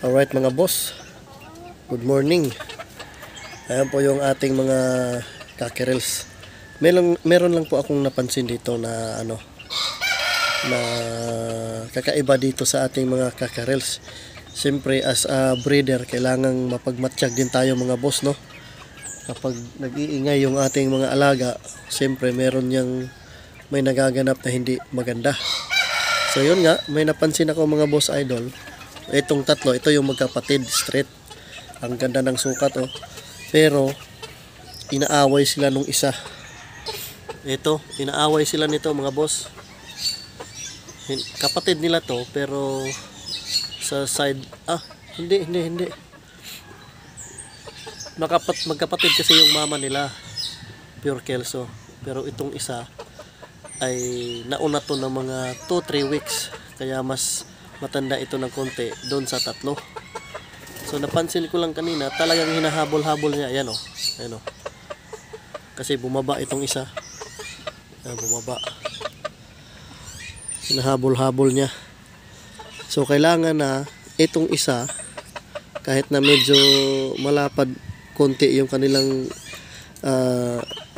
Alright mga boss, good morning. Ayan po yung ating mga cockerels. Meron lang po akong napansin dito na na kakaiba dito sa ating mga cockerels. Siyempre as a breeder, kailangang mapagmatsyag din tayo mga boss, no? Kapag nag-iingay yung ating mga alaga, siyempre may nagaganap na hindi maganda. So yun nga, may napansin ako mga boss idol. Itong tatlo, ito yung magkapatid, straight. Ang ganda ng sukat, oh. Pero inaaway sila nung isa. Ito, inaaway sila nito mga boss. Kapatid nila to, pero sa side, hindi. Magkapatid kasi yung mama nila, pure Kelso. Pero itong isa ay nauna to ng mga 2-3 weeks. Kaya mas matanda ito ng konti doon sa tatlo. So napansin ko lang kanina, talagang hinahabol-habol niya. Ayan o. Ayan o. Kasi bumaba itong isa. Ayan, bumaba. Hinahabol-habol niya. So kailangan na itong isa, kahit na medyo malapad konti yung kanilang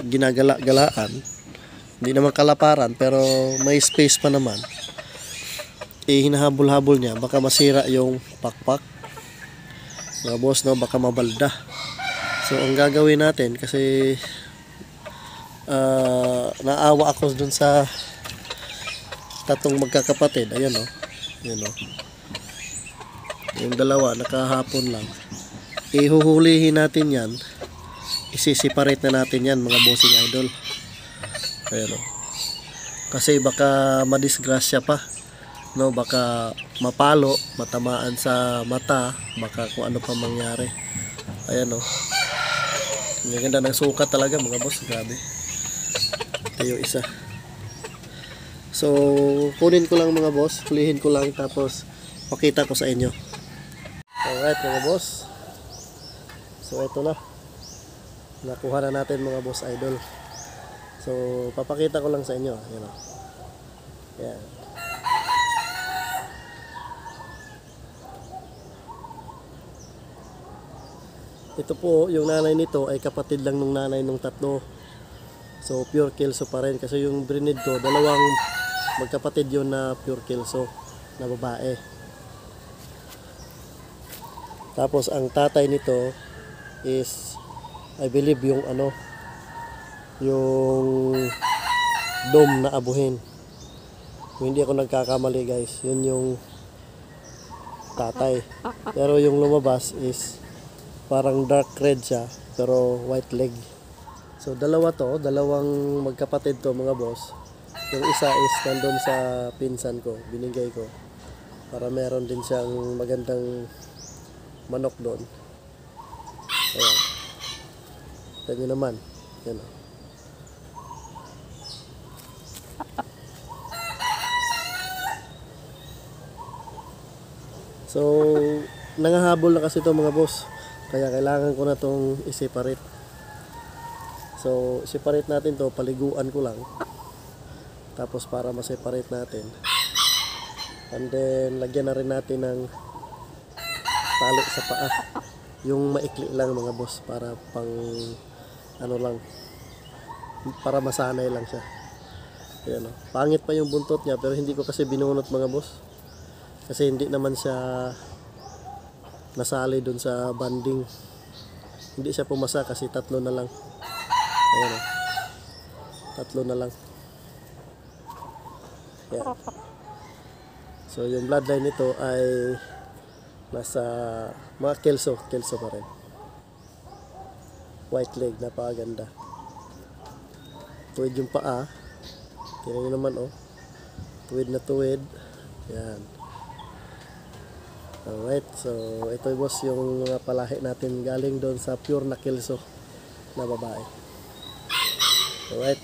ginagala-galaan, hindi naman kalaparan pero may space pa naman, hinahabol-habol niya, baka masira yung pakpak mga boss, no? Baka mabalda. So ang gagawin natin, kasi naawa ako dun sa tatong magkakapatid. Ayan o, ayan o, yung dalawa nakahapon lang. Ihuhulihin natin yan, isiseparate na natin yan mga bossing idol. Ayan o, kasi baka madisgrasya pa, no? Baka mapalo, matamaan sa mata, baka kung ano pa mangyari. Ayan o, ang ganda ng sukat talaga mga boss, grabe. Ito yung isa. So kunin ko lang mga boss, hulihin ko lang, tapos pakita ko sa inyo. Alright mga boss, so ito na, nakuha na natin mga boss idol. So papakita ko lang sa inyo. Ayan o, ayan. Ito po, yung nanay nito ay kapatid lang ng nanay ng tatlo. So pure Kelso pa rin, kasi yung breed ko, dalawang magkapatid yun na pure Kelso na babae. Tapos ang tatay nito is, I believe yung yung dome na abuhin. Kung hindi ako nagkakamali guys, yun yung tatay. Pero yung lumabas is parang dark red siya, pero white leg. So dalawang magkapatid to mga boss. Yung isa is nandun sa pinsan ko, binigay ko, para meron din siyang magandang manok doon. Ayan, ito nyo naman. Yan o. So nangahabol na kasi ito mga boss, kaya kailangan ko na itong i-separate. So separate natin to, paliguan ko lang, tapos para ma-separate natin, and then lagyan na rin natin ng tali sa paa, yung maikli lang mga boss, para pang lang, para masanay lang siya. Ayan o, pangit pa yung buntot niya, pero hindi ko kasi binunot mga boss, kasi hindi naman siya nasali dun sa banding. Hindi siya pumasa kasi tatlo na lang. Ayan o, tatlo na lang. Ayan. So yung bloodline nito ay nasa mga Kelso pa rin. White leg, napakaganda. Tuwid yung paa. Tingnan nyo naman o, tuwid na tuwid. Ayan. Alright, so ito boss yung mga palahi natin galing doon sa pure na Kelso na babae. Alright.